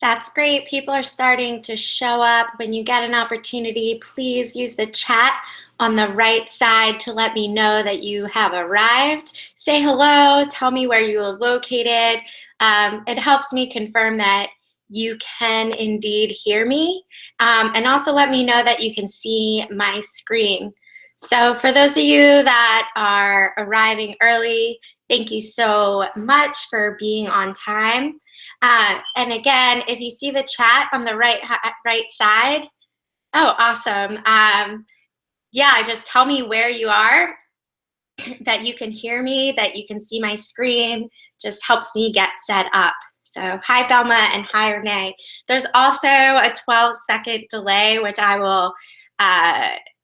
That's great. People are starting to show up. When you get an opportunity, please use the chat on the right side to let me know that you have arrived. Say hello, tell me where you are located. It helps me confirm that you can indeed hear me. And also let me know that you can see my screen. So for those of you that are arriving early, thank you so much for being on time. And again, if you see the chat on the right side, oh, awesome. Yeah, just tell me where you are, that you can hear me, that you can see my screen, just helps me get set up. So hi, Belma, and hi, Renee. There's also a 12-second delay, which I will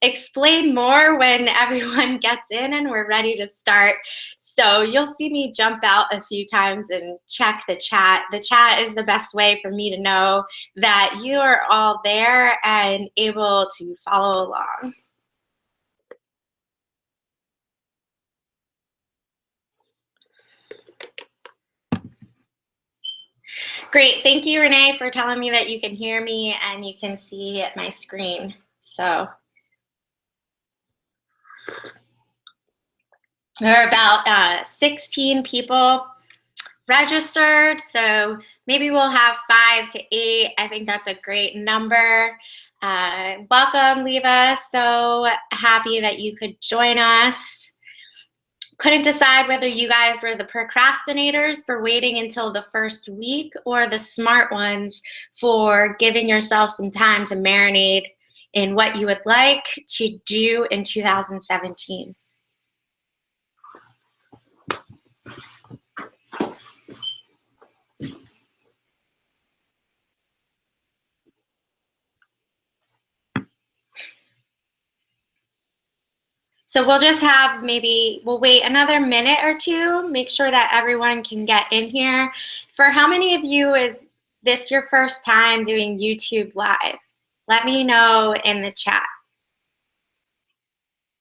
explain more when everyone gets in and we're ready to start. So you'll see me jump out a few times and check the chat. The chat is the best way for me to know that you are all there and able to follow along. Great, thank you, Renee, for telling me that you can hear me and you can see my screen. So there are about 16 people registered, so maybe we'll have 5 to 8. I think that's a great number. Welcome, Leva. So happy that you could join us. Couldn't decide whether you guys were the procrastinators for waiting until the first week or the smart ones for giving yourself some time to marinate in what you would like to do in 2017. So we'll just have we'll wait another minute or two, make sure that everyone can get in here. For how many of you is this your first time doing YouTube Live? Let me know in the chat.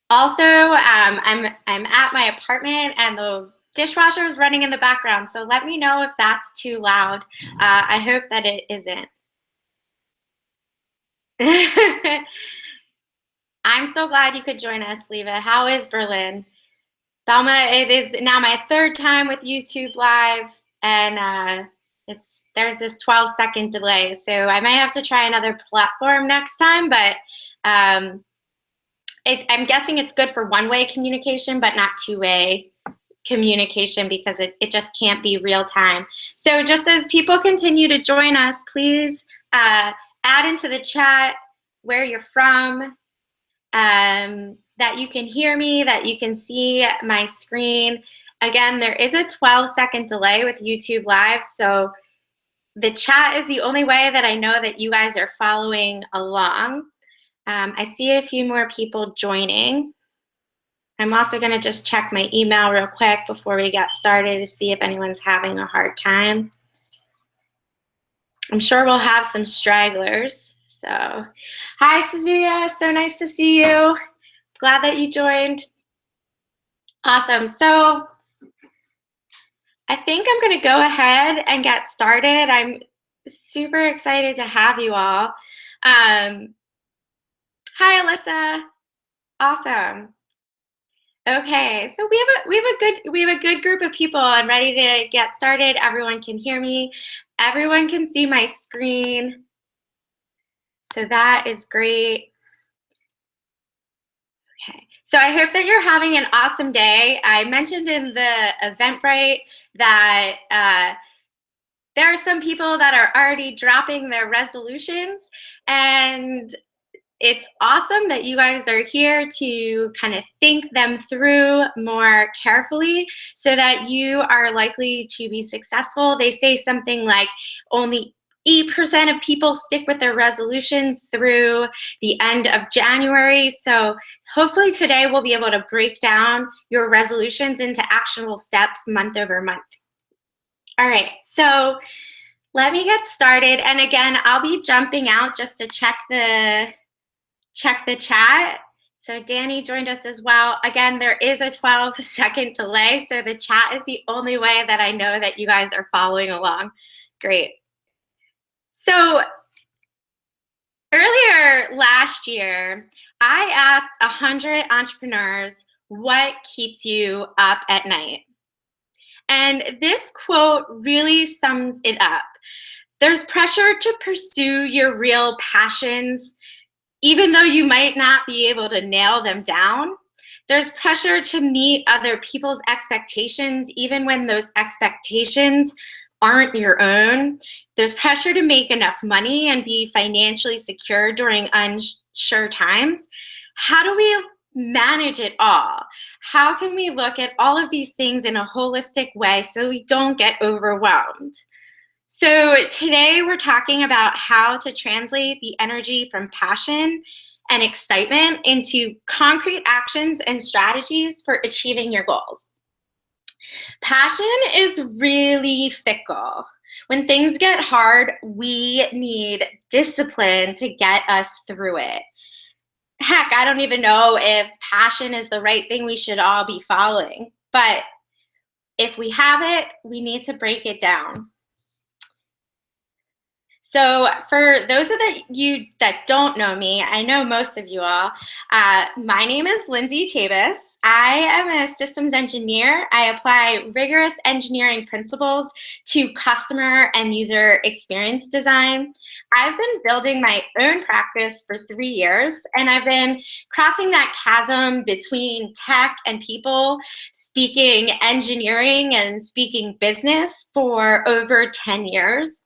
Also, I'm at my apartment and the dishwasher is running in the background, so let me know if that's too loud. I hope that it isn't. I'm so glad you could join us, Leva. How is Berlin? Belma, it is now my 3rd time with YouTube Live, and there's this 12-second delay, so I might have to try another platform next time, but I'm guessing it's good for one-way communication, but not two-way communication because it just can't be real time. So just as people continue to join us, please add into the chat where you're from, that you can hear me, that you can see my screen. Again, there is a 12-second delay with YouTube Live, so the chat is the only way that I know that you guys are following along. I see a few more people joining. I'm also going to just check my email real quick before we get started to see if anyone's having a hard time. I'm sure we'll have some stragglers. So, hi, Suzuya. So nice to see you. Glad that you joined. Awesome. So I think I'm going to go ahead and get started. I'm super excited to have you all. Hi, Alyssa. Awesome. Okay, so we have a good group of people. I'm ready to get started. Everyone can hear me. Everyone can see my screen. So that is great. Okay, so I hope that you're having an awesome day. I mentioned in the Eventbrite that there are some people that are already dropping their resolutions, and it's awesome that you guys are here to kind of think them through more carefully so that you are likely to be successful. They say something like only 8% of people stick with their resolutions through the end of January. So hopefully today we'll be able to break down your resolutions into actionable steps month over month. All right, so let me get started. And again, I'll be jumping out just to check the chat. So Danny joined us as well. Again, there is a 12-second delay, so the chat is the only way that I know that you guys are following along. Great. So earlier last year, I asked 100 entrepreneurs, what keeps you up at night? And this quote really sums it up. There's pressure to pursue your real passions, even though you might not be able to nail them down. There's pressure to meet other people's expectations, even when those expectations aren't your own. There's pressure to make enough money and be financially secure during unsure times. How do we manage it all? How can we look at all of these things in a holistic way so we don't get overwhelmed? So today we're talking about how to translate the energy from passion and excitement into concrete actions and strategies for achieving your goals. Passion is really fickle. When things get hard, we need discipline to get us through it. Heck, I don't even know if passion is the right thing we should all be following, but if we have it, we need to break it down. So for those of you that don't know me, I know most of you all, my name is Lindsay Chavez. I am a systems engineer. I apply rigorous engineering principles to customer and user experience design. I've been building my own practice for 3 years, and I've been crossing that chasm between tech and people, speaking engineering and speaking business for over 10 years.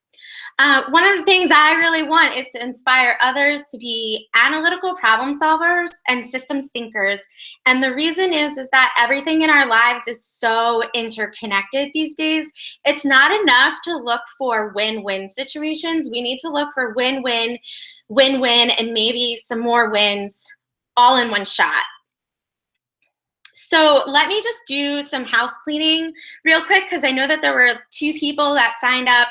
One of the things I really want is to inspire others to be analytical problem solvers and systems thinkers. And the reason is that everything in our lives is so interconnected these days. It's not enough to look for win-win situations. We need to look for win-win, win-win, and maybe some more wins all in one shot. So let me just do some house cleaning real quick, because I know that there were 2 people that signed up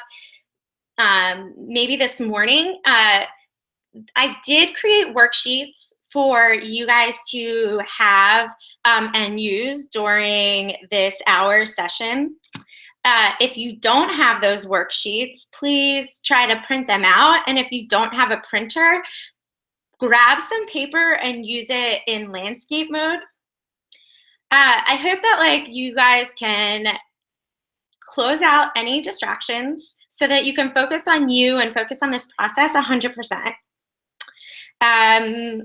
maybe this morning. I did create worksheets for you guys to have and use during this hour session. If you don't have those worksheets, please try to print them out. And if you don't have a printer, grab some paper and use it in landscape mode. I hope that you guys can close out any distractions so that you can focus on you and focus on this process 100%.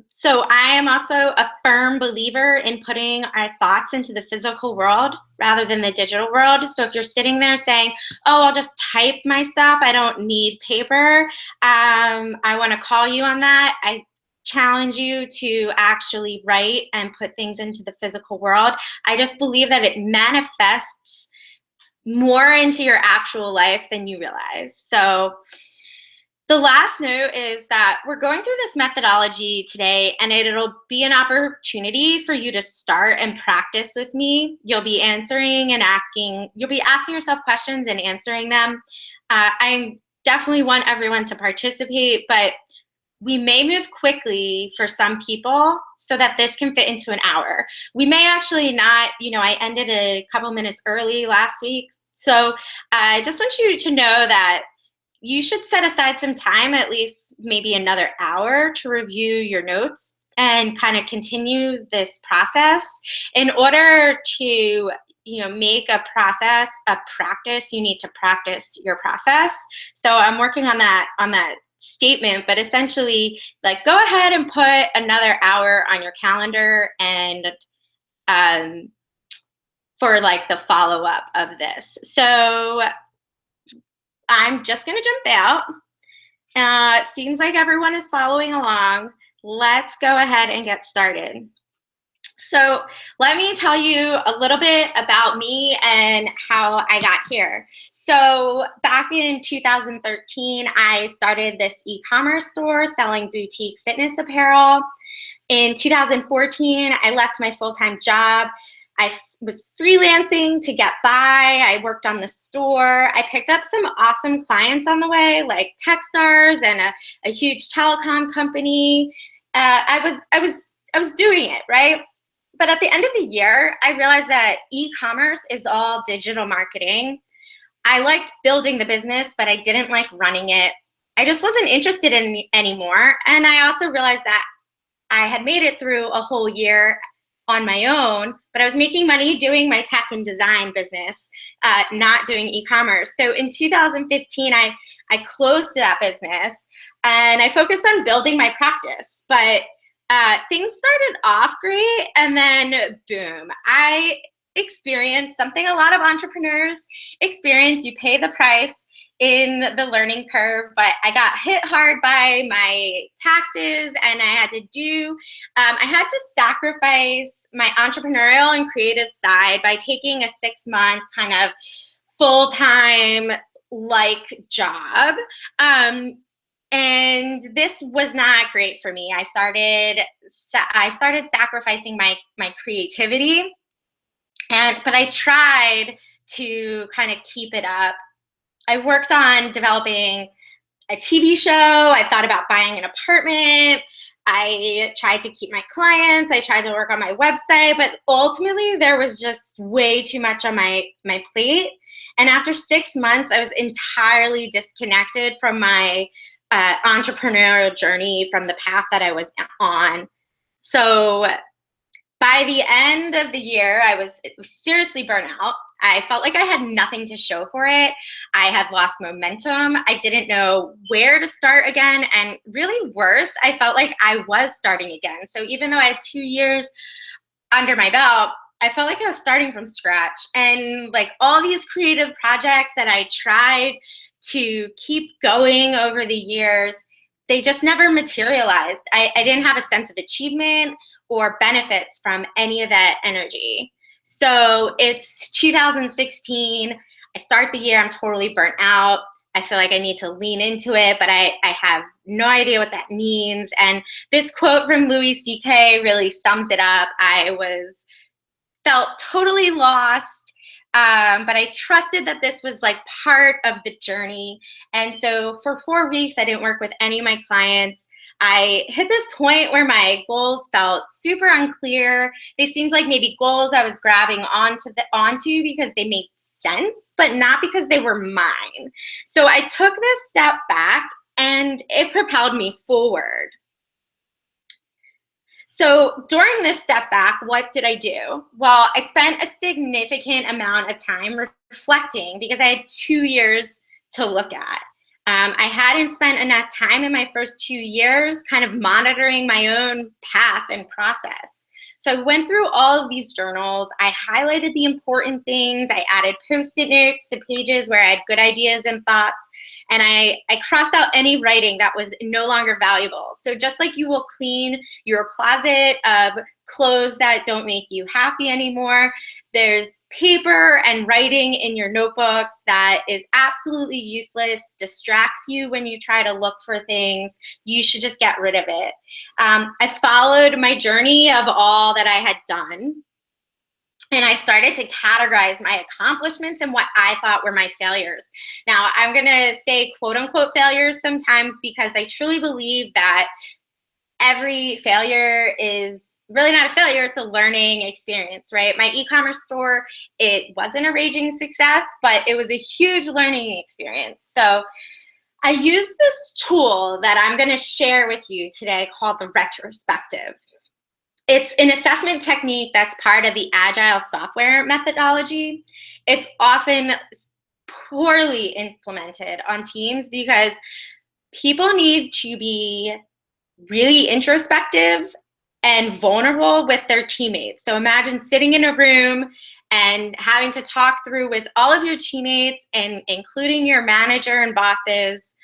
So I am also a firm believer in putting our thoughts into the physical world rather than the digital world. So if you're sitting there saying, oh, I'll just type my stuff, I don't need paper, I want to call you on that. I challenge you to actually write and put things into the physical world. I just believe that it manifests more into your actual life than you realize. So the last note is that we're going through this methodology today, and it'll be an opportunity for you to start and practice with me. You'll be answering and asking, you'll be asking yourself questions and answering them. I definitely want everyone to participate, but we may move quickly for some people so that this can fit into an hour. We may actually not, I ended a couple minutes early last week. So I just want you to know that you should set aside some time, at least maybe another hour, to review your notes and kind of continue this process. In order to make a process a practice, you need to practice your process. So I'm working on that statement, but essentially, go ahead and put another hour on your calendar and for the follow-up of this. So I'm just gonna jump out. Seems like everyone is following along. Let's go ahead and get started. So let me tell you a little bit about me and how I got here. So back in 2013, I started this e-commerce store selling boutique fitness apparel. In 2014, I left my full-time job. was freelancing to get by. I worked on the store. I picked up some awesome clients on the way, like Techstars and a huge telecom company. I was doing it, right? But at the end of the year, I realized that e-commerce is all digital marketing. I liked building the business, but I didn't like running it. I just wasn't interested in it anymore. And I also realized that I had made it through a whole year on my own, but I was making money doing my tech and design business, not doing e-commerce. So in 2015, I closed that business and I focused on building my practice. But things started off great, and then boom, I experienced something a lot of entrepreneurs experience. You pay the price in the learning curve, but I got hit hard by my taxes, and I had to sacrifice my entrepreneurial and creative side by taking a 6-month kind of full-time job. And this was not great for me. I started sacrificing my creativity, but I tried to kind of keep it up. I worked on developing a TV show. I thought about buying an apartment. I tried to keep my clients. I tried to work on my website, but ultimately there was just way too much on my plate. And after 6 months, I was entirely disconnected from my entrepreneurial journey, from the path that I was on. So by the end of the year, I was seriously burnt out. I felt like I had nothing to show for it. I had lost momentum. I didn't know where to start again. And really worse, I felt like I was starting again. So even though I had 2 years under my belt, I felt like I was starting from scratch. And like all these creative projects that I tried to keep going over the years, they just never materialized. I didn't have a sense of achievement or benefits from any of that energy. So it's 2016. I start the year, I'm totally burnt out. I feel like I need to lean into it, but I have no idea what that means. And this quote from Louis C.K. really sums it up. I felt totally lost, but I trusted that this was like part of the journey. And so for 4 weeks, I didn't work with any of my clients. I hit this point where my goals felt super unclear. They seemed like maybe goals I was grabbing onto because they made sense, but not because they were mine. So I took this step back and it propelled me forward. So during this step back, what did I do? Well, I spent a significant amount of time reflecting because I had 2 years to look at. I hadn't spent enough time in my first 2 years kind of monitoring my own path and process. So I went through all of these journals. I highlighted the important things. I added Post-it notes to pages where I had good ideas and thoughts. And I crossed out any writing that was no longer valuable. So just like you will clean your closet of clothes that don't make you happy anymore, there's paper and writing in your notebooks that is absolutely useless, distracts you when you try to look for things. You should just get rid of it. I followed my journey of all that I had done. And I started to categorize my accomplishments and what I thought were my failures. Now, I'm going to say quote unquote failures sometimes because I truly believe that every failure is really not a failure, it's a learning experience, right? My e-commerce store, it wasn't a raging success, but it was a huge learning experience. So I used this tool that I'm going to share with you today called the Retrospective. It's an assessment technique that's part of the Agile software methodology. It's often poorly implemented on teams because people need to be really introspective and vulnerable with their teammates. So imagine sitting in a room and having to talk through with all of your teammates and including your manager and bosses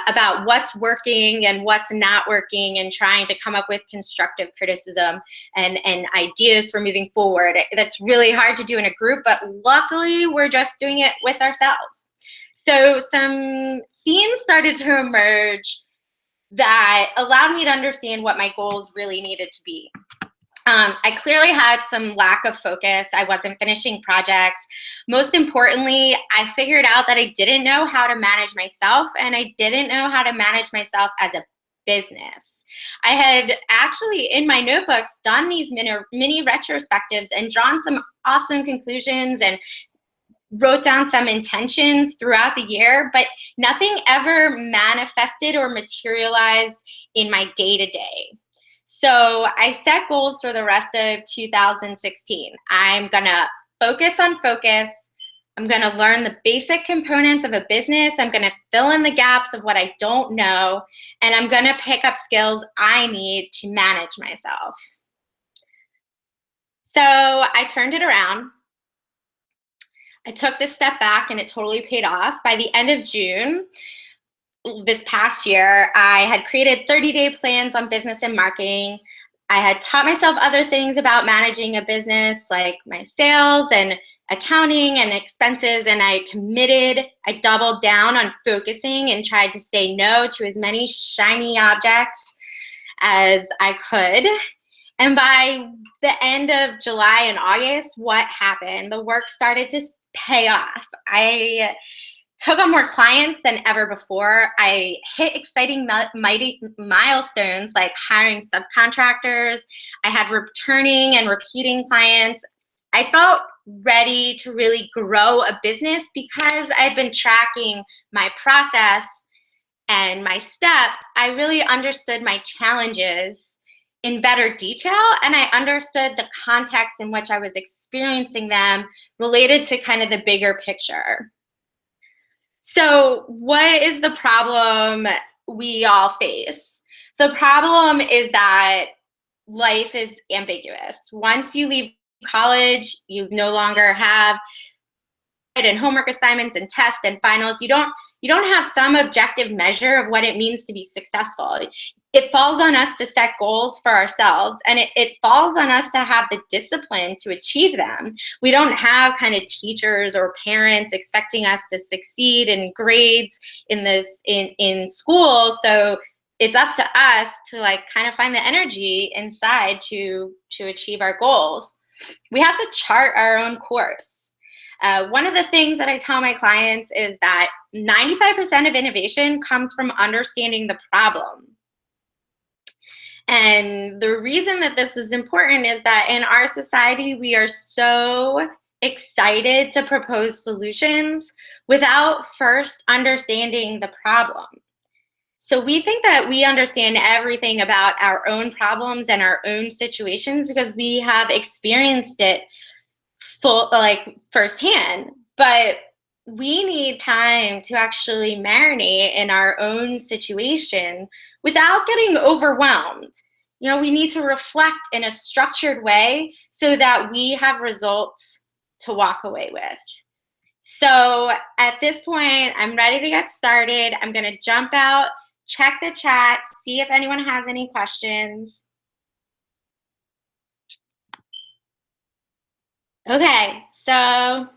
about what's working and what's not working and trying to come up with constructive criticism and ideas for moving forward. That's really hard to do in a group, but luckily we're just doing it with ourselves. So some themes started to emerge that allowed me to understand what my goals really needed to be. I clearly had some lack of focus. I wasn't finishing projects. Most importantly, I figured out that I didn't know how to manage myself, and I didn't know how to manage myself as a business. I had actually in my notebooks done these mini retrospectives and drawn some awesome conclusions and wrote down some intentions throughout the year, but nothing ever manifested or materialized in my day-to-day. So I set goals for the rest of 2016. I'm gonna focus on focus. I'm gonna learn the basic components of a business. I'm gonna fill in the gaps of what I don't know, and I'm gonna pick up skills I need to manage myself. So I turned it around. I took this step back and it totally paid off. By the end of June, this past year, I had created 30-day plans on business and marketing. I had taught myself other things about managing a business, like my sales and accounting and expenses, and I doubled down on focusing and tried to say no to as many shiny objects as I could. And by the end of July and August, what happened? The work started to pay off. I took on more clients than ever before. I hit exciting mighty milestones like hiring subcontractors. I had returning and repeating clients. I felt ready to really grow a business because I'd been tracking my process and my steps. I really understood my challenges in better detail, and I understood the context in which I was experiencing them related to kind of the bigger picture. So what is the problem we all face? The problem is that life is ambiguous. Once you leave college, you no longer have and homework assignments and tests and finals. You don't have some objective measure of what it means to be successful. It falls on us to set goals for ourselves, and it falls on us to have the discipline to achieve them. We don't have kind of teachers or parents expecting us to succeed in grades in school. So it's up to us to like kind of find the energy inside to achieve our goals. We have to chart our own course. One of the things that I tell my clients is that 95% of innovation comes from understanding the problem. And the reason that this is important is that in our society, we are so excited to propose solutions without first understanding the problem. So we think that we understand everything about our own problems and our own situations because we have experienced it firsthand, but we need time to actually marinate in our own situation without getting overwhelmed. You know, we need to reflect in a structured way so that we have results to walk away with. So at this point, I'm ready to get started. I'm going to jump out, check the chat, see if anyone has any questions. Okay, so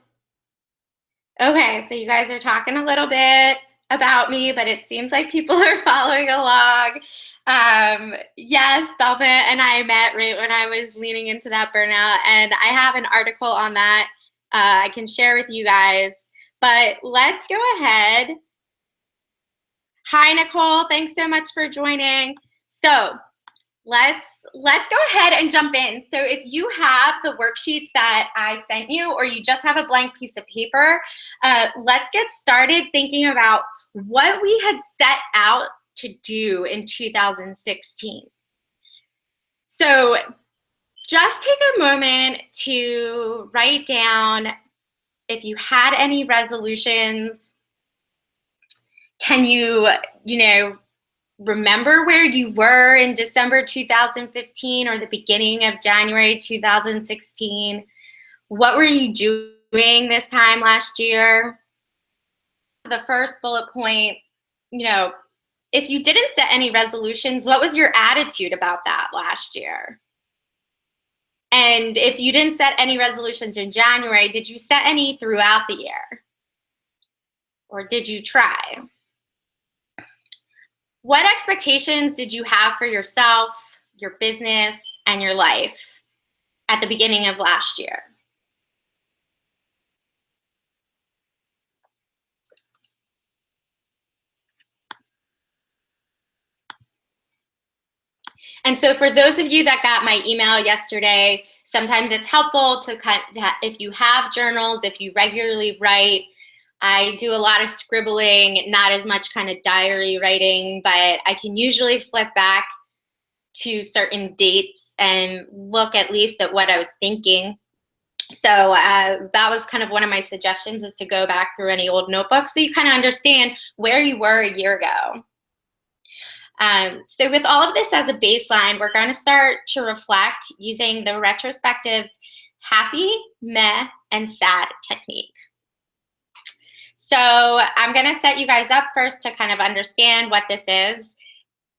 you guys are talking a little bit about me, but it seems like people are following along. Yes, Belma and I met right when I was leaning into that burnout, and I have an article on that I can share with you guys. But let's go ahead. Hi, Nicole. Thanks so much for joining. So let's go ahead and jump in. So if you have the worksheets that I sent you, or you just have a blank piece of paper, let's get started thinking about what we had set out to do in 2016. So just take a moment to write down if you had any resolutions. Can you remember where you were in December 2015 or the beginning of January 2016? What were you doing this time last year? The first bullet point, if you didn't set any resolutions, what was your attitude about that last year? And if you didn't set any resolutions in January, did you set any throughout the year? Or did you try? What expectations did you have for yourself, your business, and your life? at the beginning of last year. And so for those of you that got my email yesterday, sometimes it's helpful to if you have journals, if you regularly write. I do a lot of scribbling, not as much kind of diary writing, but I can usually flip back to certain dates and look at least at what I was thinking. So that was kind of one of my suggestions, is to go back through any old notebooks so you kind of understand where you were a year ago. So with all of this as a baseline, we're going to start to reflect using the Retrospective's happy, meh, and sad technique. So I'm going to set you guys up first to kind of understand what this is.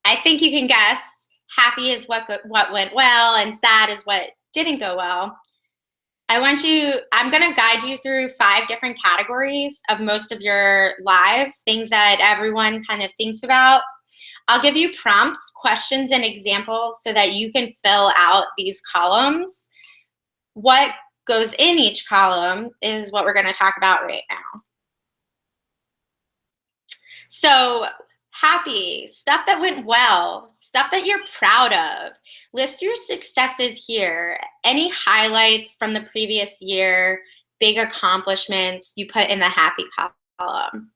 I think you can guess. Happy is what went well, and sad is what didn't go well. I'm going to guide you through 5 different categories of most of your lives, things that everyone kind of thinks about. I'll give you prompts, questions, and examples so that you can fill out these columns. What goes in each column is what we're going to talk about right now. So, happy, stuff that went well, stuff that you're proud of. List your successes here. Any highlights from the previous year, big accomplishments you put in the happy column.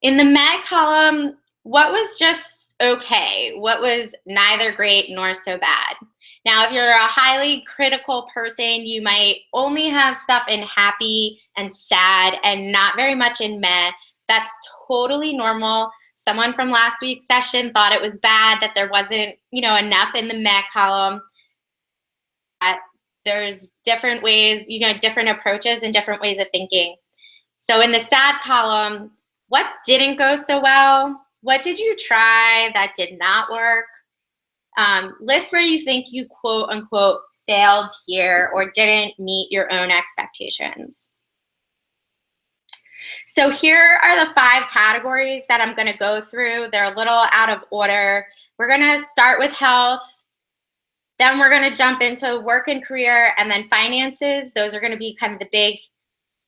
In the meh column, what was just okay? What was neither great nor so bad? Now, if you're a highly critical person, you might only have stuff in happy and sad and not very much in meh. That's totally normal. Someone from last week's session thought it was bad that there wasn't, enough in the meh column. There's different ways, different approaches and different ways of thinking. So in the sad column, what didn't go so well? What did you try that did not work? List where you think you quote unquote failed here or didn't meet your own expectations. So here are the 5 categories that I'm going to go through. They're a little out of order. We're going to start with health. Then we're going to jump into work and career, and then finances. Those are going to be kind of the big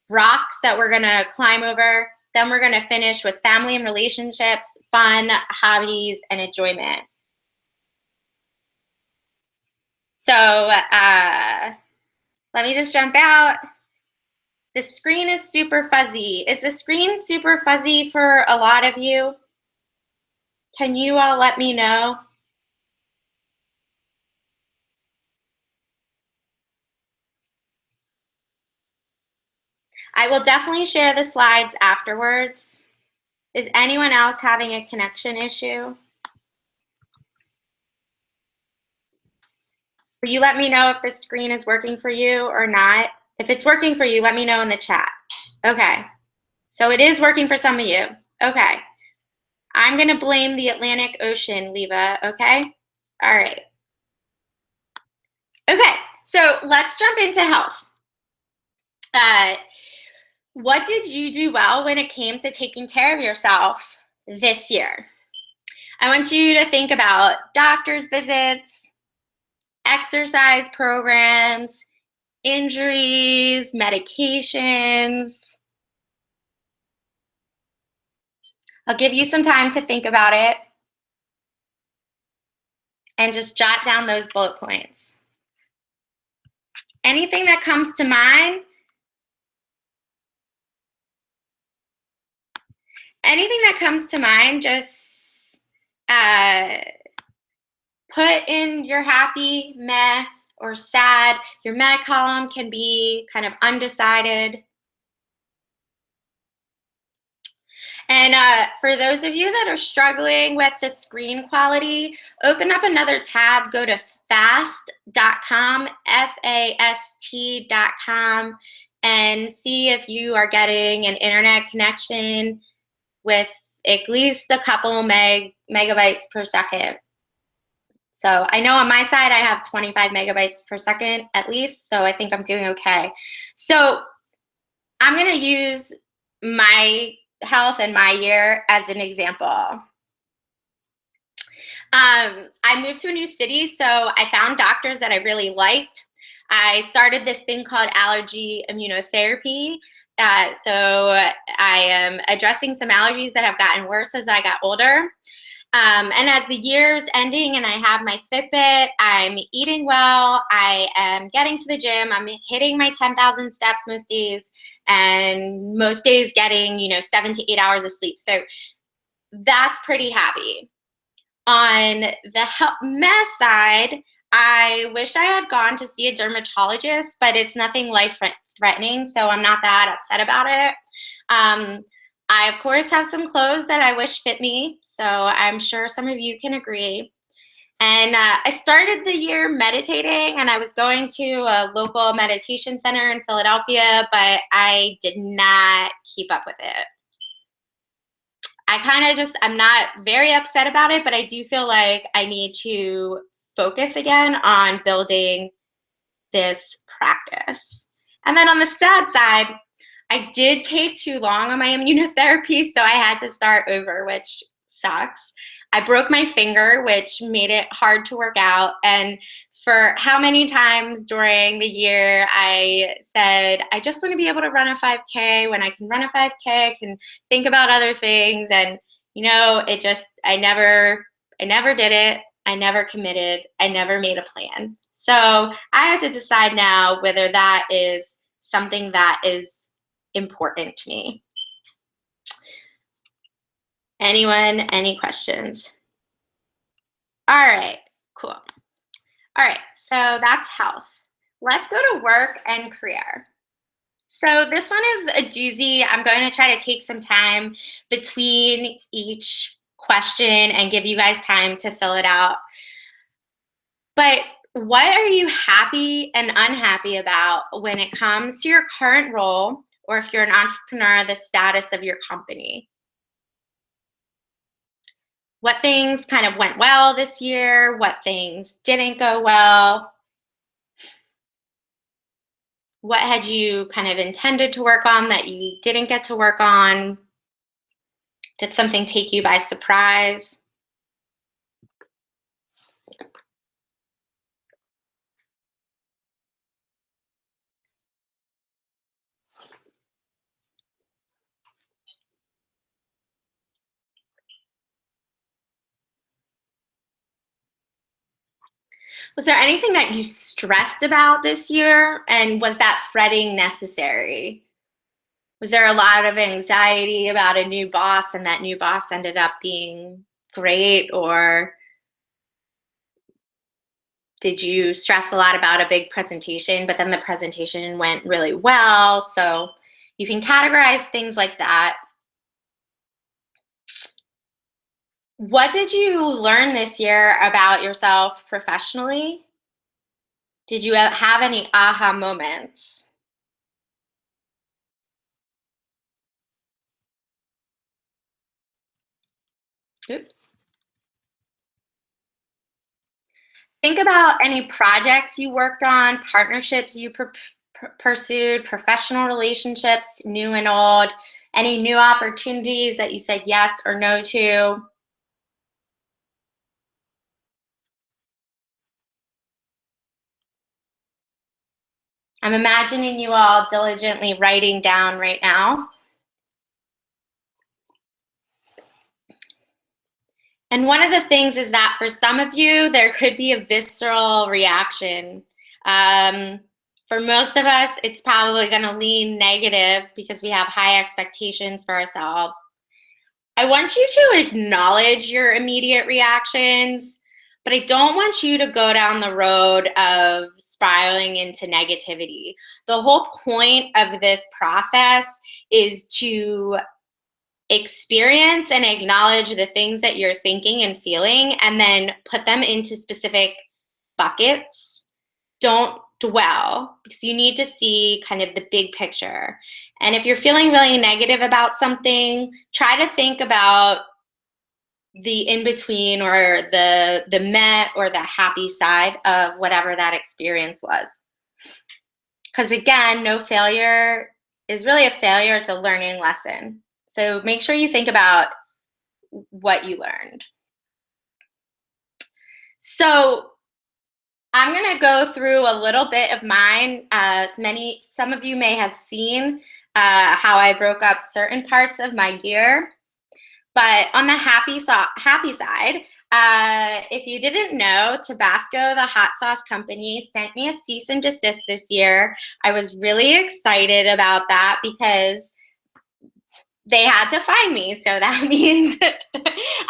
rocks that we're going to climb over. Then we're going to finish with family and relationships, fun, hobbies, and enjoyment. So let me just jump out. The screen is super fuzzy. Is the screen super fuzzy for a lot of you? Can you all let me know? I will definitely share the slides afterwards. Is anyone else having a connection issue? Will you let me know if this screen is working for you or not? If it's working for you, let me know in the chat. Okay. So it is working for some of you. Okay. I'm going to blame the Atlantic Ocean, Leva. Okay? All right. Okay. So let's jump into health. What did you do well when it came to taking care of yourself this year? I want you to think about doctor's visits, exercise programs, injuries, medications. I'll give you some time to think about it and just jot down those bullet points. Anything that comes to mind? Anything that comes to mind, just put in your happy, meh, or sad. Your meh column can be kind of undecided. And for those of you that are struggling with the screen quality, open up another tab, go to fast.com, FAST.com, and see if you are getting an internet connection with at least a couple megabytes per second. So I know on my side I have 25 megabytes per second at least, so I think I'm doing okay. So I'm going to use my health and my year as an example. I moved to a new city, so I found doctors that I really liked. I started this thing called allergy immunotherapy. So I am addressing some allergies that have gotten worse as I got older. And as the year's ending and I have my Fitbit, I'm eating well, I am getting to the gym, I'm hitting my 10,000 steps most days, and most days getting, 7 to 8 hours of sleep. So that's pretty happy. On the mess side, I wish I had gone to see a dermatologist, but it's nothing life threatening, so I'm not that upset about it. I, of course, have some clothes that I wish fit me, so I'm sure some of you can agree. And I started the year meditating, and I was going to a local meditation center in Philadelphia, but I did not keep up with it. I kind of I'm not very upset about it, but I do feel like I need to focus again on building this practice. And then on the sad side, I did take too long on my immunotherapy, so I had to start over, which sucks. I broke my finger, which made it hard to work out. And for how many times during the year I said, I just want to be able to run a 5K. When I can run a 5K, I can think about other things. And, I never did it. I never committed. I never made a plan. So I had to decide now whether that is something that is important to me. Anyone, any questions? All right, cool. All right, so that's health. Let's go to work and career. So this one is a doozy. I'm going to try to take some time between each question and give you guys time to fill it out. But what are you happy and unhappy about when it comes to your current role, or if you're an entrepreneur, the status of your company? What things kind of went well this year? What things didn't go well? What had you kind of intended to work on that you didn't get to work on? Did something take you by surprise? Was there anything that you stressed about this year? And was that fretting necessary? Was there a lot of anxiety about a new boss and that new boss ended up being great? Or did you stress a lot about a big presentation, but then the presentation went really well? So you can categorize things like that. What did you learn this year about yourself professionally? Did you have any aha moments? Oops. Think about any projects you worked on, partnerships you pursued, professional relationships, new and old, any new opportunities that you said yes or no to. I'm imagining you all diligently writing down right now. And one of the things is that for some of you, there could be a visceral reaction. For most of us, it's probably going to lean negative because we have high expectations for ourselves. I want you to acknowledge your immediate reactions, but I don't want you to go down the road of spiraling into negativity. The whole point of this process is to experience and acknowledge the things that you're thinking and feeling, and then put them into specific buckets. Don't dwell, because you need to see kind of the big picture. And if you're feeling really negative about something, try to think about the in-between, or the meh or the happy side of whatever that experience was. Because again, no failure is really a failure. It's a learning lesson. So make sure you think about what you learned. So I'm going to go through a little bit of mine. Some of you may have seen how I broke up certain parts of my year. But on the happy side, if you didn't know, Tabasco, the hot sauce company, sent me a cease and desist this year. I was really excited about that because they had to find me. So that means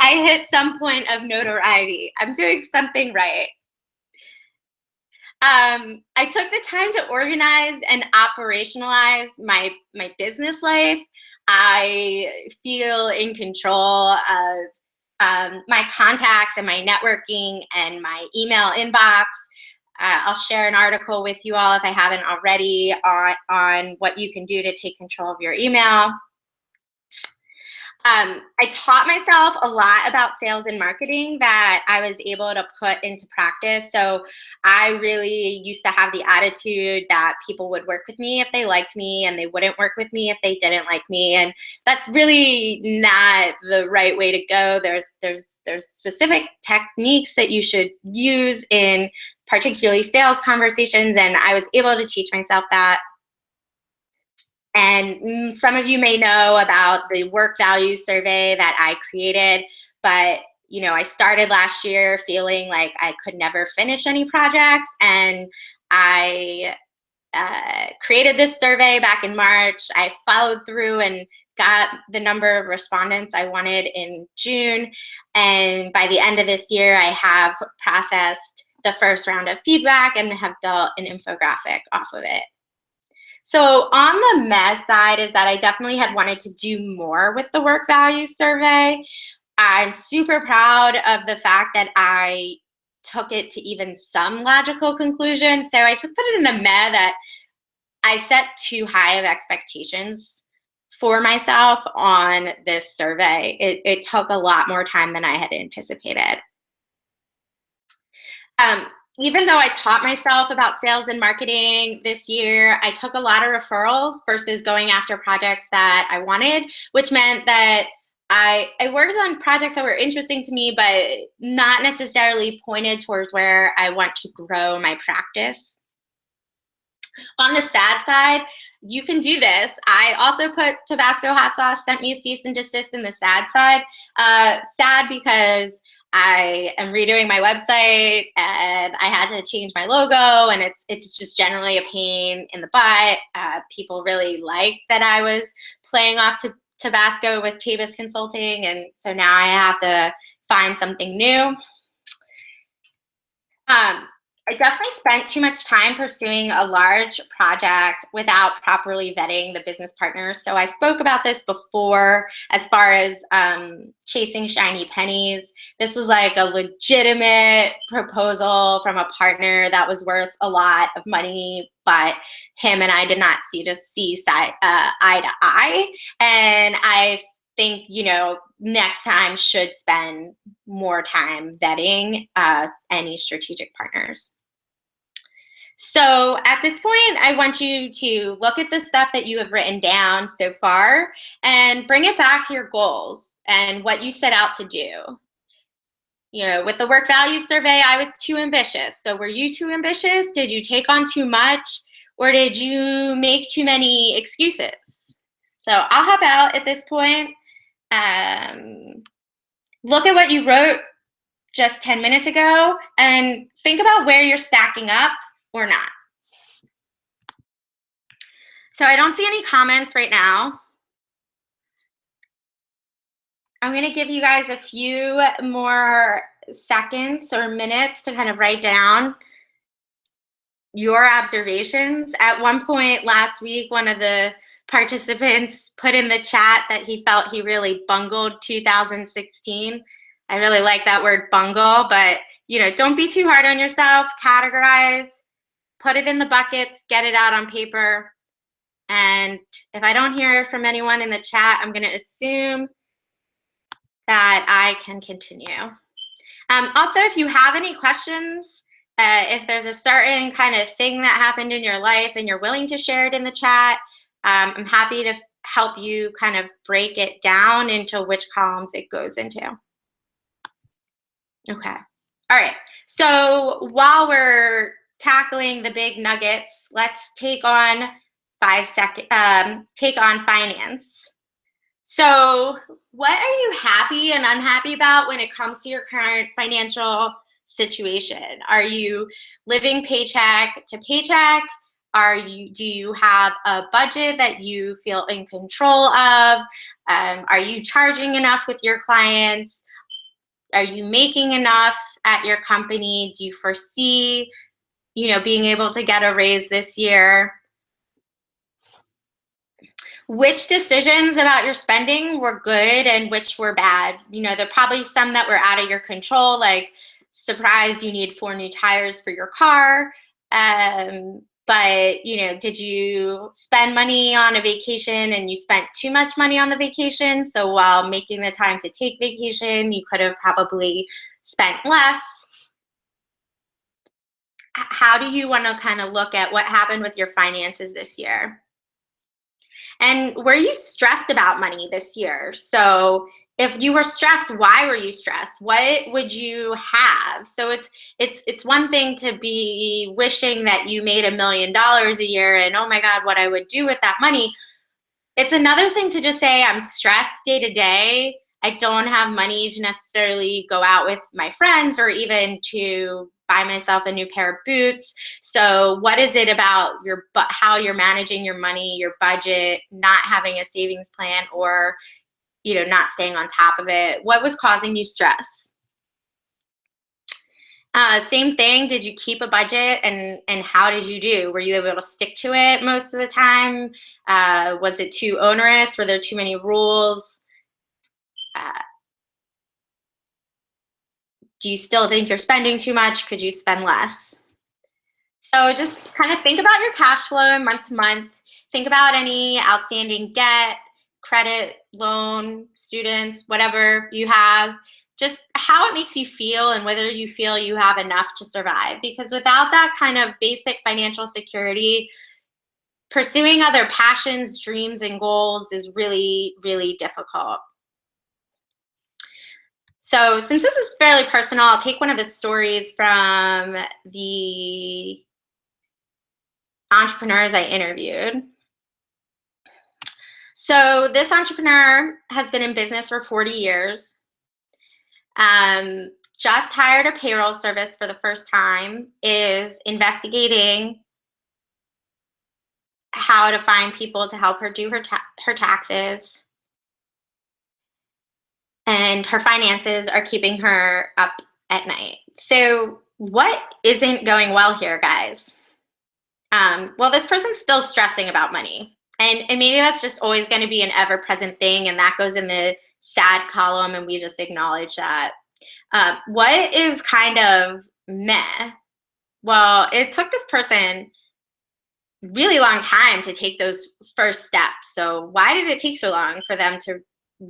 I hit some point of notoriety. I'm doing something right. I took the time to organize and operationalize my business life. I feel in control of my contacts and my networking and my email inbox. I'll share an article with you all if I haven't already on what you can do to take control of your email. I taught myself a lot about sales and marketing that I was able to put into practice. So I really used to have the attitude that people would work with me if they liked me and they wouldn't work with me if they didn't like me. And that's really not the right way to go. There's specific techniques that you should use in particularly sales conversations. And I was able to teach myself that. And some of you may know about the work values survey that I created, but I started last year feeling like I could never finish any projects, and I created this survey back in March. I followed through and got the number of respondents I wanted in June, and by the end of this year, I have processed the first round of feedback and have built an infographic off of it. So on the mess side is that I definitely had wanted to do more with the work values survey. I'm super proud of the fact that I took it to even some logical conclusion. So I just put it in the meh that I set too high of expectations for myself on this survey. It took a lot more time than I had anticipated. Even though I taught myself about sales and marketing this year, I took a lot of referrals versus going after projects that I wanted, which meant that I worked on projects that were interesting to me, but not necessarily pointed towards where I want to grow my practice. On the sad side, you can do this. I also put Tabasco hot sauce, sent me a cease and desist in the sad side. Sad because I am redoing my website and I had to change my logo, and it's just generally a pain in the butt. People really liked that I was playing off to Tabasco with Chavez Consulting, and so now I have to find something new. I definitely spent too much time pursuing a large project without properly vetting the business partners. So I spoke about this before as far as chasing shiny pennies. This was like a legitimate proposal from a partner that was worth a lot of money, but him and I did not see eye to eye. And I think, next time should spend more time vetting any strategic partners. So at this point, I want you to look at the stuff that you have written down so far and bring it back to your goals and what you set out to do. With the work values survey, I was too ambitious. So were you too ambitious? Did you take on too much? Or did you make too many excuses? So I'll hop out at this point. Look at what you wrote just 10 minutes ago and think about where you're stacking up or not. So I don't see any comments right now. I'm going to give you guys a few more seconds or minutes to kind of write down your observations. At one point last week, one of the participants put in the chat that he felt he really bungled 2016. I really like that word bungle, but don't be too hard on yourself. Categorize, put it in the buckets, get it out on paper. And if I don't hear from anyone in the chat, I'm going to assume that I can continue. Also, if you have any questions, if there's a certain kind of thing that happened in your life and you're willing to share it in the chat, I'm happy to help you kind of break it down into which columns it goes into. Okay. All right. So while we're tackling the big nuggets, let's take on take on finance. So what are you happy and unhappy about when it comes to your current financial situation? Are you living paycheck to paycheck? Do you have a budget that you feel in control of? Are you charging enough with your clients? Are you making enough at your company? Do you foresee, being able to get a raise this year? Which decisions about your spending were good and which were bad? There are probably some that were out of your control, like surprised you need 4 new tires for your car. But, did you spend money on a vacation and you spent too much money on the vacation? So while making the time to take vacation, you could have probably spent less. How do you want to kind of look at what happened with your finances this year? And were you stressed about money this year? So if you were stressed, why were you stressed? What would you have? So it's one thing to be wishing that you made $1 million a year and, oh my God, what I would do with that money. It's another thing to just say, I'm stressed day to day. I don't have money to necessarily go out with my friends or even to buy myself a new pair of boots. So what is it about how you're managing your money, your budget, not having a savings plan, or not staying on top of it? What was causing you stress? Same thing. Did you keep a budget, and how did you do? Were you able to stick to it most of the time? Was it too onerous? Were there too many rules? Do you still think you're spending too much? Could you spend less? So just kind of think about your cash flow month to month. Think about any outstanding debt, credit, loan, students, whatever you have. Just how it makes you feel and whether you feel you have enough to survive. Because without that kind of basic financial security, pursuing other passions, dreams, and goals is really, really difficult. So since this is fairly personal, I'll take one of the stories from the entrepreneurs I interviewed. So this entrepreneur has been in business for 40 years. Just hired a payroll service for the first time, is investigating how to find people to help her do her taxes. And her finances are keeping her up at night. So what isn't going well here, guys? Well, this person's still stressing about money. And maybe that's just always going to be an ever-present thing, and that goes in the sad column, and we just acknowledge that. What is kind of meh? Well, it took this person really long time to take those first steps. So why did it take so long for them to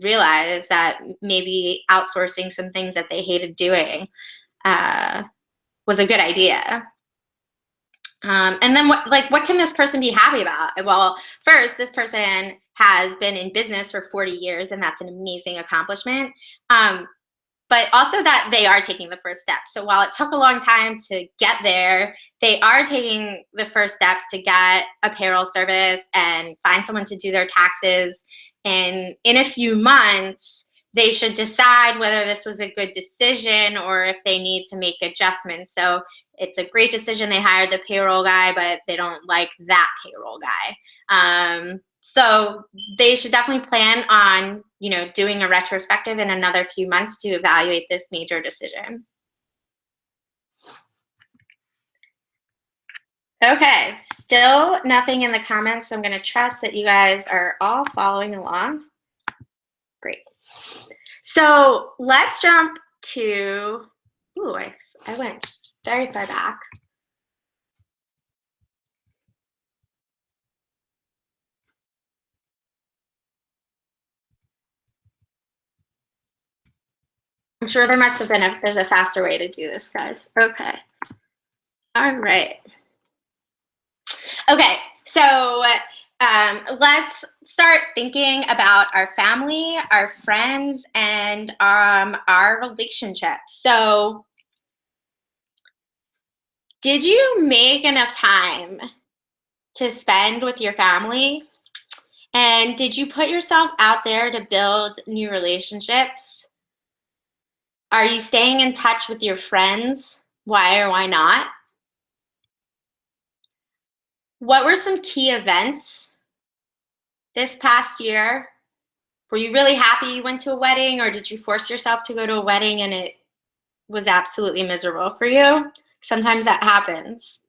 realize that maybe outsourcing some things that they hated doing was a good idea? And then what can this person be happy about? Well, first, this person has been in business for 40 years, and that's an amazing accomplishment. But also that they are taking the first step. So while it took a long time to get there, they are taking the first steps to get a payroll service and find someone to do their taxes. And in a few months, they should decide whether this was a good decision or if they need to make adjustments. So it's a great decision they hired the payroll guy, but they don't like that payroll guy. So they should definitely plan on, doing a retrospective in another few months to evaluate this major decision. Okay, still nothing in the comments, so I'm going to trust that you guys are all following along. Great. So let's jump to, I went very far back. I'm sure there must have been there's a faster way to do this, guys. Okay. All right. Okay, so let's start thinking about our family, our friends, and our relationships. So Did you make enough time to spend with your family? And did you put yourself out there to build new relationships? Are you staying in touch with your friends? Why or why not? What were some key events this past year? Were you really happy you went to a wedding, or did you force yourself to go to a wedding and it was absolutely miserable for you? Sometimes that happens.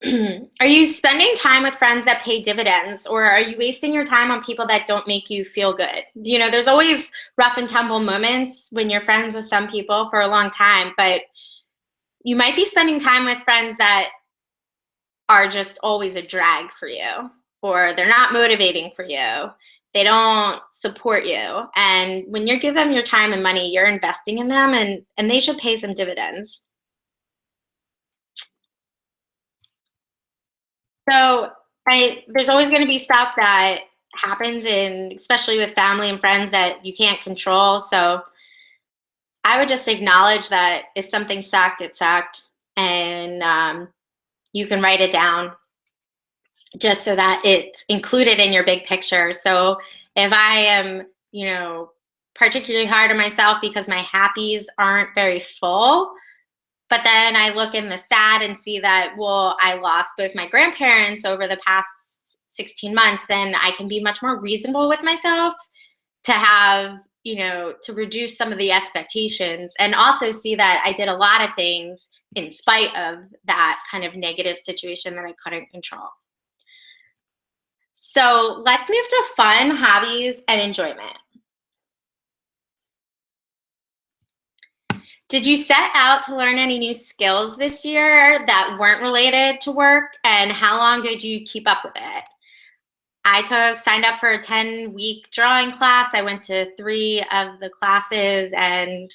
Are you spending time with friends that pay dividends, or are you wasting your time on people that don't make you feel good? You know, there's always rough and tumble moments when you're friends with some people for a long time, but you might be spending time with friends that are just always a drag for you, or they're not motivating for you. They don't support you. And when you give them your time and money, you're investing in them, and they should pay some dividends. So there's always going to be stuff that happens in, especially with family and friends, that you can't control. So I would just acknowledge that if something sucked, it sucked, and you can write it down just so that it's included in your big picture. So if I am, particularly hard on myself because my happies aren't very full, but then I look in the sad and see that, well, I lost both my grandparents over the past 16 months, then I can be much more reasonable with myself to have, to reduce some of the expectations, and also see that I did a lot of things in spite of that kind of negative situation that I couldn't control. So let's move to fun, hobbies, and enjoyment. Did you set out to learn any new skills this year that weren't related to work? And how long did you keep up with it? I signed up for a 10-week drawing class. I went to 3 of the classes and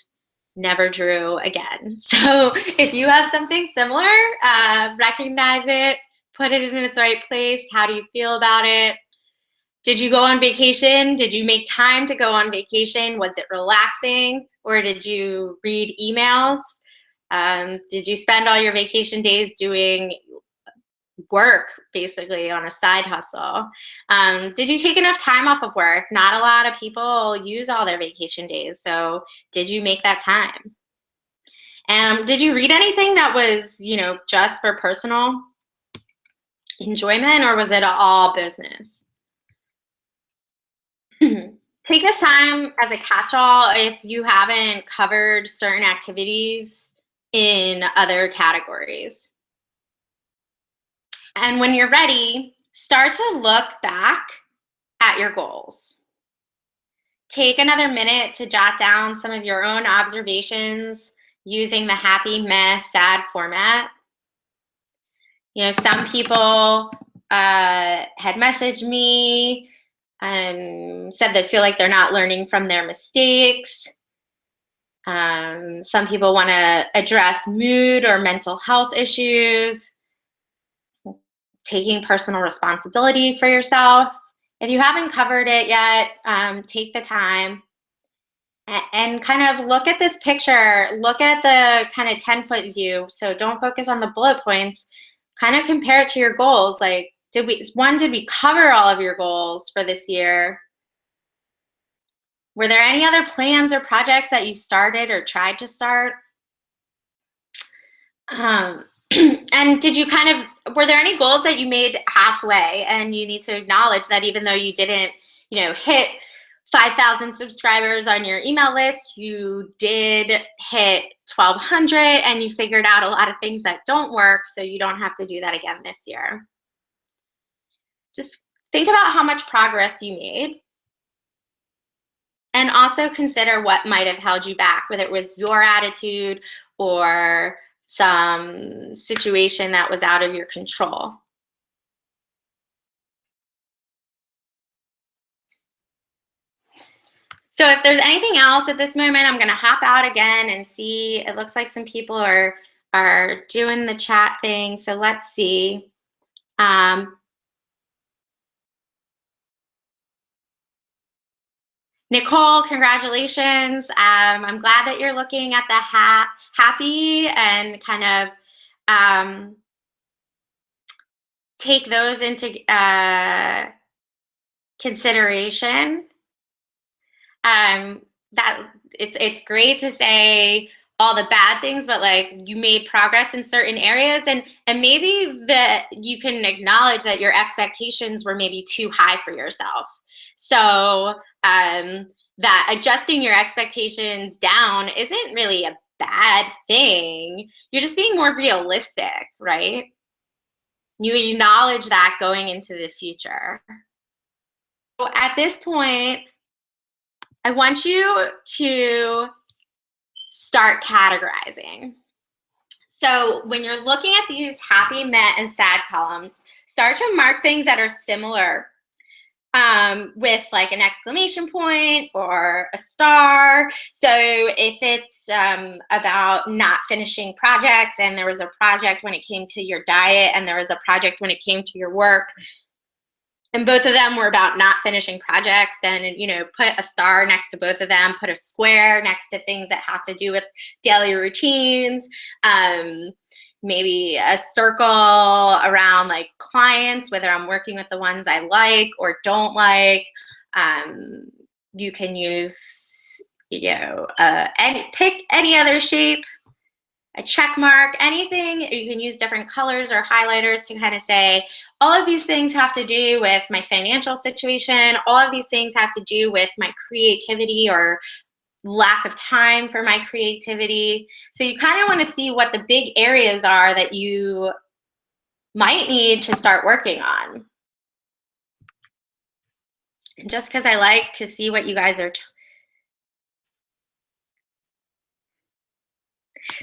never drew again. So if you have something similar, recognize it, put it in its right place. How do you feel about it? Did you go on vacation? Did you make time to go on vacation? Was it relaxing, or did you read emails? Did you spend all your vacation days doing work, basically on a side hustle? Did you take enough time off of work? Not a lot of people use all their vacation days. So did you make that time? Did you read anything that was, just for personal enjoyment, or was it all business? Take this time as a catch-all if you haven't covered certain activities in other categories. And when you're ready, start to look back at your goals. Take another minute to jot down some of your own observations using the happy, meh, sad format. Some people had messaged me and said they feel like they're not learning from their mistakes. Some people want to address mood or mental health issues, taking personal responsibility for yourself. If you haven't covered it yet, take the time and kind of look at this picture. Look at the kind of 10-foot view. So don't focus on the bullet points. Kind of compare it to your goals. Like, did we cover all of your goals for this year? Were there any other plans or projects that you started or tried to start? And were there any goals that you made halfway? And you need to acknowledge that even though you didn't, hit 5,000 subscribers on your email list, you did hit 1,200, and you figured out a lot of things that don't work, so you don't have to do that again this year. Just think about how much progress you made. And also consider what might have held you back, whether it was your attitude or some situation that was out of your control. So if there's anything else at this moment, I'm going to hop out again and see. It looks like some people are doing the chat thing. So let's see. Nicole, congratulations. I'm glad that you're looking at the happy and kind of take those into consideration. That it's great to say all the bad things, but like you made progress in certain areas, and maybe that you can acknowledge that your expectations were maybe too high for yourself. So that adjusting your expectations down isn't really a bad thing. You're just being more realistic, right? You acknowledge that going into the future. So at this point, I want you to start categorizing. So when you're looking at these happy, met, and sad columns, start to mark things that are similar with like an exclamation point or a star. So if it's about not finishing projects, and there was a project when it came to your diet, and there was a project when it came to your work, and both of them were about not finishing projects, then, you know, put a star next to both of them, put a square next to things that have to do with daily routines, maybe a circle around like clients, whether I'm working with the ones I like or don't like. You can use, you know, pick any other shape, a check mark, anything. You can use different colors or highlighters to kind of say, all of these things have to do with my financial situation. All of these things have to do with my creativity or lack of time for my creativity. So you kind of want to see what the big areas are that you might need to start working on. And just because I like to see what you guys are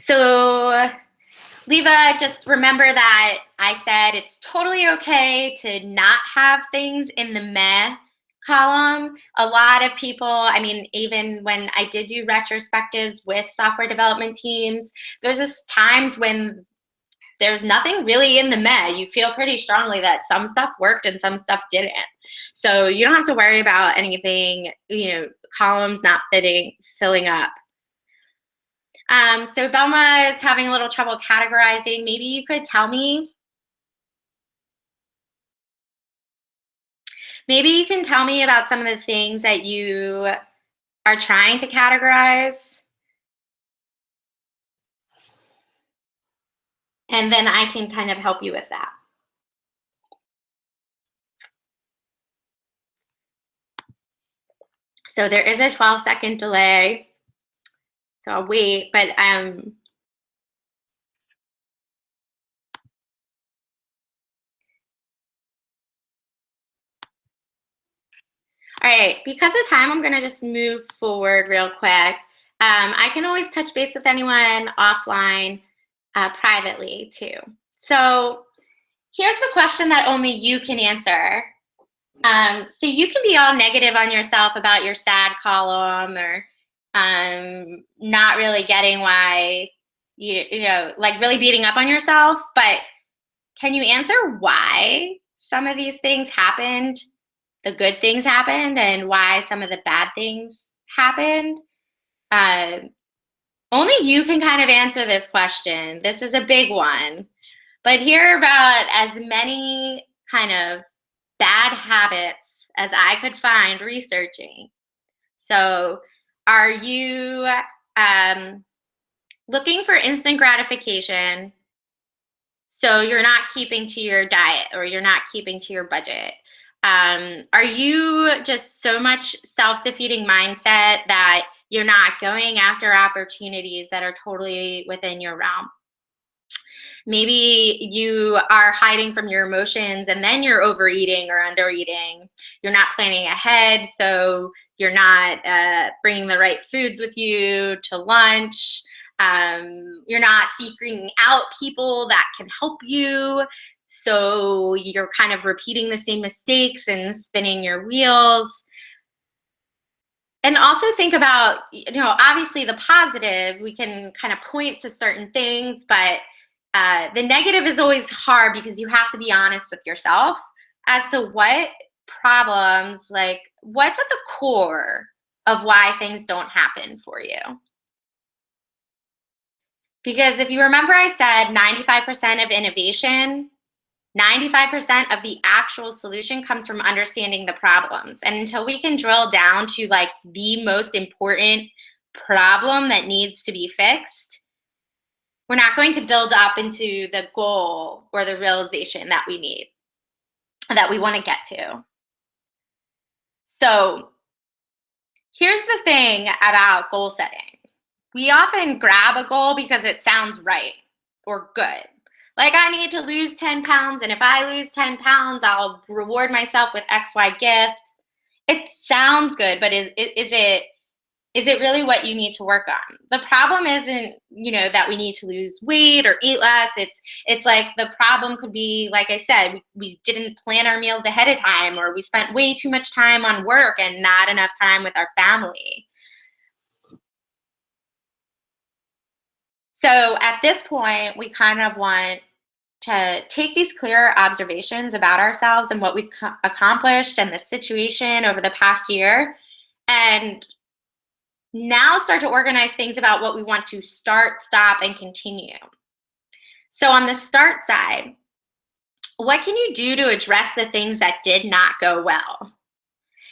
so Leva, just remember that I said it's totally okay to not have things in the meh column. A lot of people, I mean, even when I did do retrospectives with software development teams, there's just times when there's nothing really in the meh. You feel pretty strongly that some stuff worked and some stuff didn't. So you don't have to worry about anything, you know, columns not filling up. So Belma is having a little trouble categorizing. Maybe you could tell me. Maybe you can tell me about some of the things that you are trying to categorize. And then I can kind of help you with that. So there is a 12-second delay. So I'll wait, but all right, because of time, I'm gonna just move forward real quick. I can always touch base with anyone offline privately too. So here's the question that only you can answer. So you can be all negative on yourself about your sad column, or not really getting why, you know, like really beating up on yourself, but can you answer why some of these things happened, the good things happened, and why some of the bad things happened? Only you can kind of answer this question. This is a big one, but hear about as many kind of bad habits as I could find researching. So are you looking for instant gratification, so you're not keeping to your diet or you're not keeping to your budget? Are you just so much self-defeating mindset that you're not going after opportunities that are totally within your realm? Maybe you are hiding from your emotions, and then you're overeating or undereating. You're not planning ahead, so you're not bringing the right foods with you to lunch. You're not seeking out people that can help you, so you're kind of repeating the same mistakes and spinning your wheels. And also think about, you know, obviously the positive, we can kind of point to certain things, but the negative is always hard because you have to be honest with yourself as to what problems, like what's at the core of why things don't happen for you. Because if you remember, I said 95% of innovation, 95% of the actual solution comes from understanding the problems. And until we can drill down to like the most important problem that needs to be fixed, we're not going to build up into the goal or the realization that we need, that we want to get to. So here's the thing about goal setting. We often grab a goal because it sounds right or good. Like, I need to lose 10 pounds, and if I lose 10 pounds, I'll reward myself with XY gift. It sounds good, but is it really what you need to work on? The problem isn't, that we need to lose weight or eat less. It's like the problem could be, like I said, we didn't plan our meals ahead of time, or we spent way too much time on work and not enough time with our family. So at this point, we kind of want to take these clear observations about ourselves and what we've accomplished and the situation over the past year, and now start to organize things about what we want to start, stop, and continue. So on the start side, what can you do to address the things that did not go well?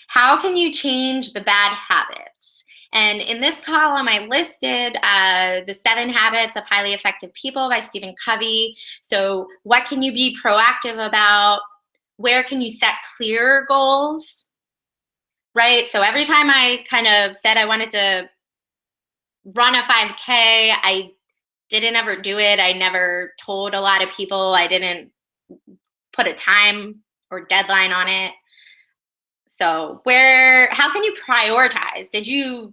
How can you change the bad habits? And in this column, I listed the 7 Habits of Highly Effective People by Stephen Covey. So what can you be proactive about? Where can you set clear goals? Right? So every time I kind of said I wanted to run a 5K, I didn't ever do it. I never told a lot of people. I didn't put a time or deadline on it. So how can you prioritize? Did you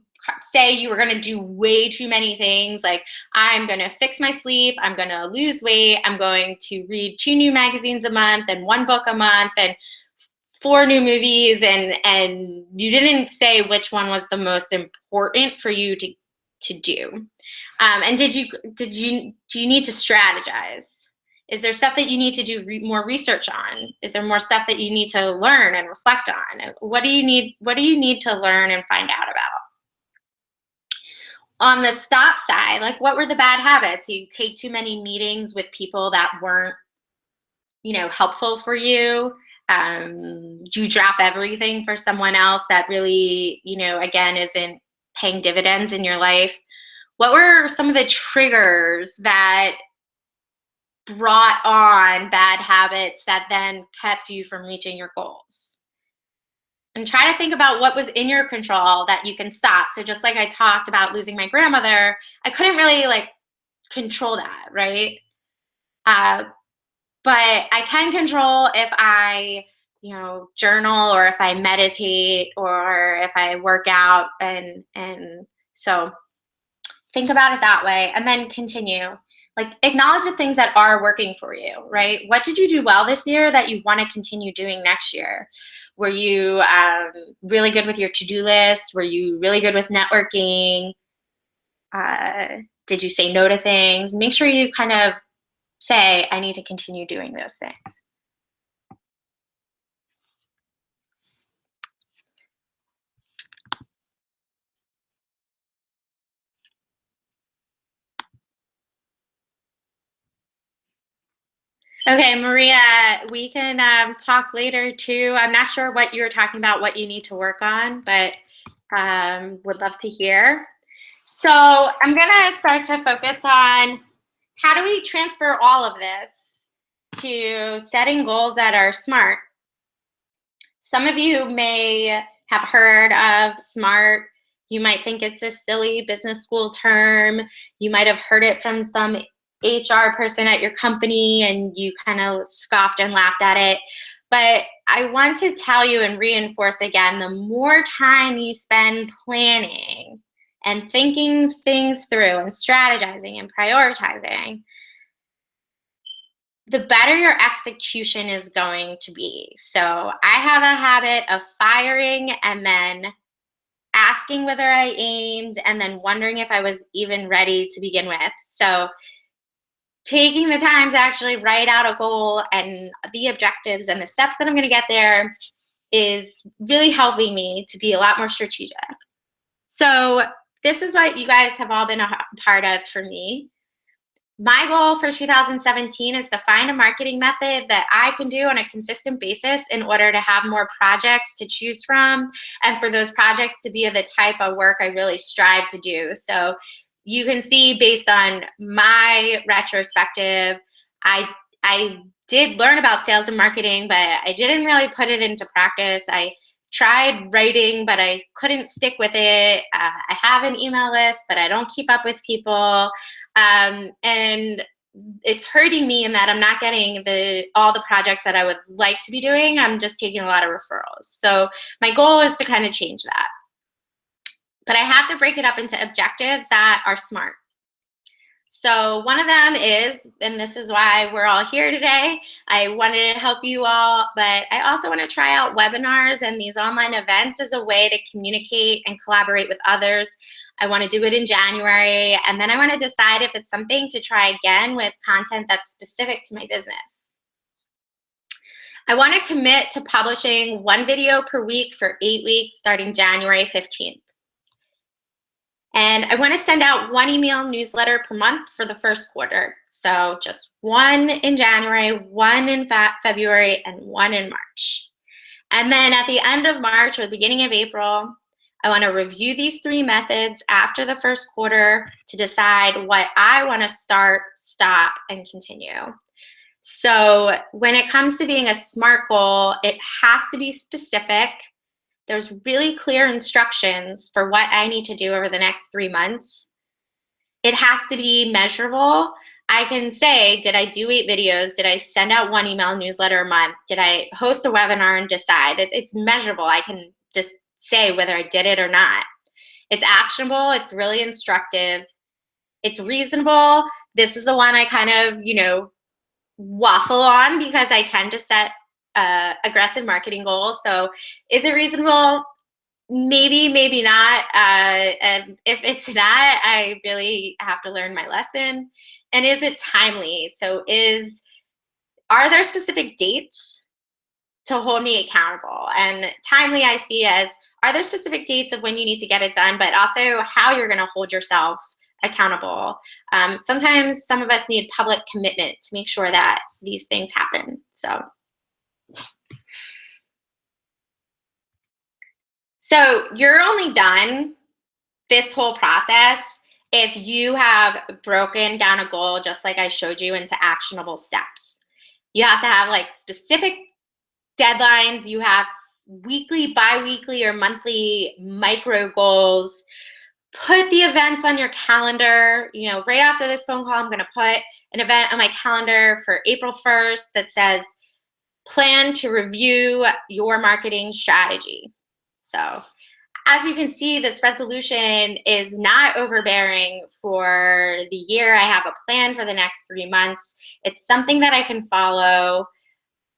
say you were going to do way too many things? Like, I'm going to fix my sleep, I'm going to lose weight, I'm going to read 2 new magazines a month and 1 book a month and 4 new movies, and you didn't say which one was the most important for you to do. And do you need to strategize? Is there stuff that you need to do more research on? Is there more stuff that you need to learn and reflect on? What do you need to learn and find out about? On the stop side, like, what were the bad habits? You take too many meetings with people that weren't, helpful for you. Do you drop everything for someone else that really, again, isn't paying dividends in your life? What were some of the triggers that brought on bad habits that then kept you from reaching your goals? And try to think about what was in your control that you can stop. So just like I talked about losing my grandmother, I couldn't really control that, right? But I can control if I, journal, or if I meditate, or if I work out, and so think about it that way, and then continue. Acknowledge the things that are working for you, right? What did you do well this year that you want to continue doing next year? Were you really good with your to-do list? Were you really good with networking? Did you say no to things? Make sure you kind of say, I need to continue doing those things. Okay, Maria, we can talk later too. I'm not sure what you were talking about, what you need to work on, but would love to hear. So I'm going to start to focus on how do we transfer all of this to setting goals that are SMART. Some of you may have heard of SMART. You might think it's a silly business school term. You might have heard it from some HR person at your company and you kind of scoffed and laughed at it. But I want to tell you and reinforce again, the more time you spend planning and thinking things through and strategizing and prioritizing, the better your execution is going to be. So I have a habit of firing and then asking whether I aimed and then wondering if I was even ready to begin with. So taking the time to actually write out a goal and the objectives and the steps that I'm going to get there is really helping me to be a lot more strategic. So this is what you guys have all been a part of for me. My goal for 2017 is to find a marketing method that I can do on a consistent basis in order to have more projects to choose from, and for those projects to be of the type of work I really strive to do. So you can see based on my retrospective, I did learn about sales and marketing, but I didn't really put it into practice. I tried writing, but I couldn't stick with it. I have an email list, but I don't keep up with people. And it's hurting me in that I'm not getting all the projects that I would like to be doing. I'm just taking a lot of referrals. So my goal is to kind of change that. But I have to break it up into objectives that are smart. So one of them is, and this is why we're all here today, I wanted to help you all, but I also want to try out webinars and these online events as a way to communicate and collaborate with others. I want to do it in January, and then I want to decide if it's something to try again with content that's specific to my business. I want to commit to publishing 1 video per week for 8 weeks starting January 15th. And I want to send out 1 email newsletter per month for the first quarter. So just 1 in January, 1 in February, and 1 in March. And then at the end of March or the beginning of April, I want to review these 3 methods after the first quarter to decide what I want to start, stop, and continue. So when it comes to being a SMART goal, it has to be specific. There's really clear instructions for what I need to do over the next 3 months. It has to be measurable. I can say, did I do 8 videos? Did I send out 1 email newsletter a month? Did I host a webinar and decide? It's measurable. I can just say whether I did it or not. It's actionable. It's really instructive. It's reasonable. This is the one I kind of, waffle on because I tend to set aggressive marketing goals. So is it reasonable? Maybe, maybe not. And if it's not, I really have to learn my lesson. And is it timely? So are there specific dates to hold me accountable? And timely I see as, are there specific dates of when you need to get it done, but also how you're going to hold yourself accountable. Sometimes some of us need public commitment to make sure that these things happen. So you're only done this whole process if you have broken down a goal just like I showed you into actionable steps. You have to have like specific deadlines. You have weekly, bi-weekly, or monthly micro goals. Put the events on your calendar. Right after this phone call, I'm going to put an event on my calendar for April 1st that says, plan to review your marketing strategy. So as you can see, this resolution is not overbearing for the year. I have a plan for the next 3 months. It's something that I can follow.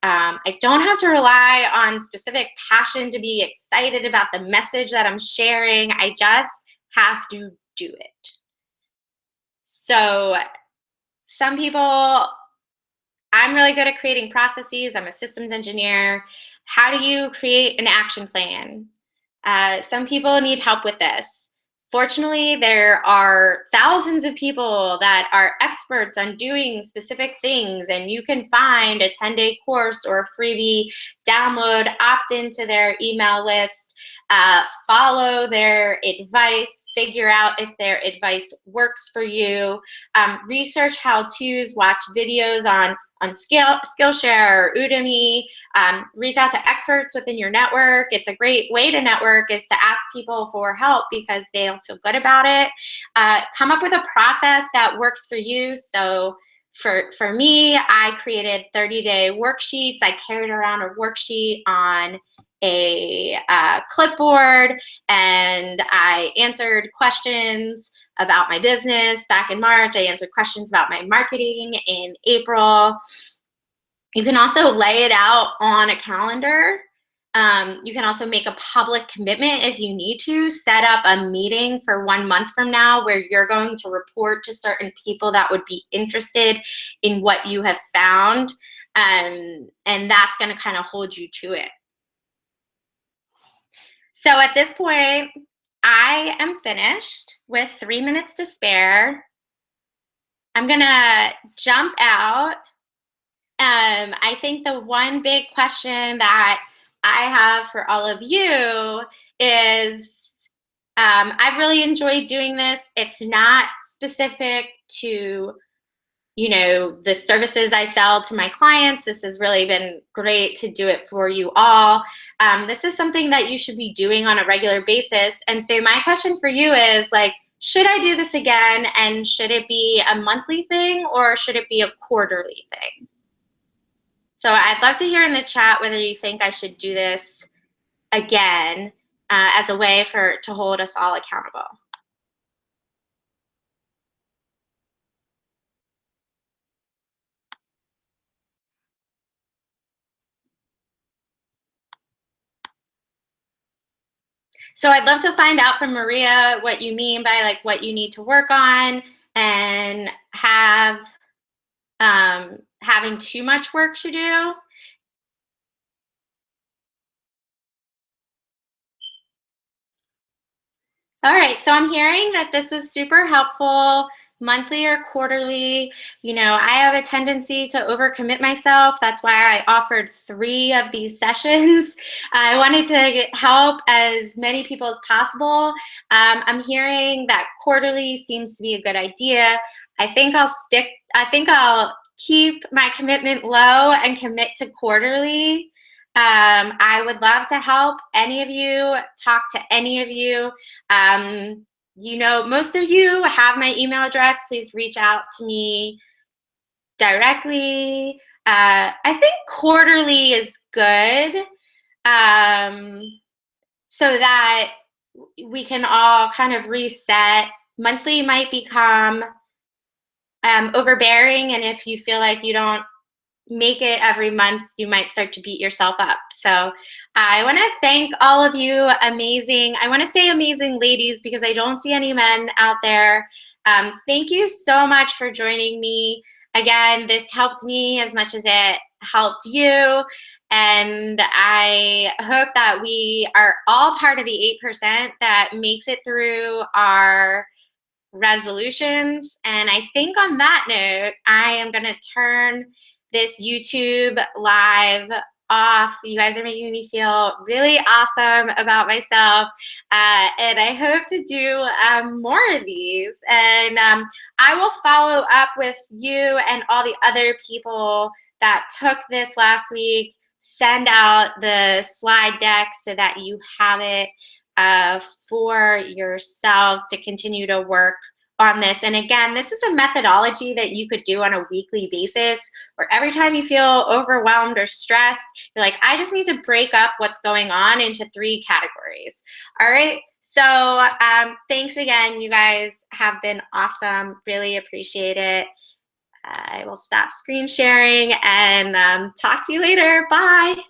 I don't have to rely on specific passion to be excited about the message that I'm sharing. I just have to do it. So some people, I'm really good at creating processes. I'm a systems engineer. How do you create an action plan? Some people need help with this. Fortunately, there are thousands of people that are experts on doing specific things, and you can find a 10-day course or a freebie, download, opt into their email list, follow their advice, figure out if their advice works for you, research how-tos, watch videos on Skillshare or Udemy, reach out to experts within your network. It's a great way to network is to ask people for help because they'll feel good about it. Come up with a process that works for you. So for me, I created 30-day worksheets. I carried around a worksheet on a clipboard, and I answered questions about my business back in March. I answered questions about my marketing in April. You can also lay it out on a calendar. You can also make a public commitment if you need to. Set up a meeting for 1 month from now where you're going to report to certain people that would be interested in what you have found. And that's going to kind of hold you to it. So at this point, I am finished with 3 minutes to spare. I'm gonna jump out. I think the one big question that I have for all of you is I've really enjoyed doing this. It's not specific to the services I sell to my clients. This has really been great to do it for you all. This is something that you should be doing on a regular basis. And so my question for you is like, should I do this again? And should it be a monthly thing or should it be a quarterly thing? So I'd love to hear in the chat whether you think I should do this again as a way to hold us all accountable. So I'd love to find out from Maria what you mean by like what you need to work on and having too much work to do. All right, so I'm hearing that this was super helpful, monthly or quarterly. I have a tendency to overcommit myself. That's why I offered 3 of these sessions. I wanted to help as many people as possible. I'm hearing that quarterly seems to be a good idea. I think I'll keep my commitment low and commit to quarterly. I would love to help any of you, talk to any of you. Most of you have my email address. Please reach out to me directly. I think quarterly is good so that we can all kind of reset. Monthly might become overbearing, and if you feel like you don't make it every month, you might start to beat yourself up. So I want to thank all of you I want to say amazing ladies because I don't see any men out there. Thank you so much for joining me. Again, this helped me as much as it helped you. And I hope that we are all part of the 8% that makes it through our resolutions. And I think on that note, I am going to turn this YouTube live off. You guys are making me feel really awesome about myself. And I hope to do more of these. And I will follow up with you and all the other people that took this last week. Send out the slide deck so that you have it for yourselves to continue to work on this. And again, this is a methodology that you could do on a weekly basis, where every time you feel overwhelmed or stressed, you're like, I just need to break up what's going on into 3 categories. All right. So thanks again. You guys have been awesome. Really appreciate it. I will stop screen sharing and talk to you later. Bye.